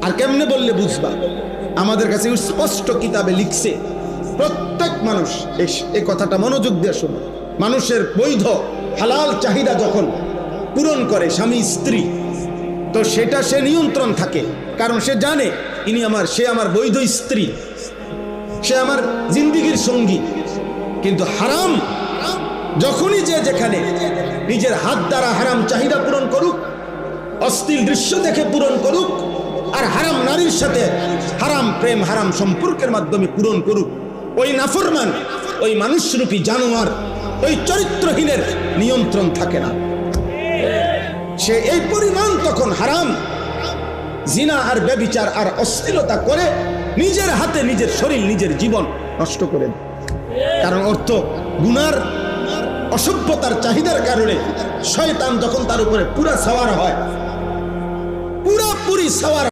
আর কেমনে বললে বুঝবা? আমাদের কাছে স্পষ্ট কিতাবে লিখছে, প্রত্যেক মানুষ এই কথাটা মনোযোগ দিয়ে শোনো, মানুষের বৈধ হালাল চাহিদা যখন পূরণ করে স্বামী স্ত্রী, তো সেটা সে নিয়ন্ত্রণ থাকে, কারণ সে জানে সে আমার বৈধ স্ত্রী, সে আমার জিন্দিগির সঙ্গী। কিন্তু হারাম যখনই যে যেখানে নিজের হাত দ্বারা হারাম চাহিদা পূরণ করুক, অশ্লীল দৃশ্য দেখে পূরণ করুক, আর হারাম নারীর সাথে হারাম প্রেম হারাম সম্পর্কের মাধ্যমে পূরণ করুক, ওই নাফরমান, ওই মানুষরূপী জানোয়ার, ওই চরিত্রহীনের নিয়ন্ত্রণ থাকে না। সে এই পরিমাণ তখন হারাম জিনা আর ব্যভিচার আর অশ্লীলতা করে নিজের হাতে নিজের শরীর নিজের জীবন নষ্ট করে দেয়। কারণ অর্থ গুনার অসভ্যতার চাহিদার কারণে শয়তান যখন তার উপরে পুরা সাওয়ার হয়, পুরাপুরি সাওয়ার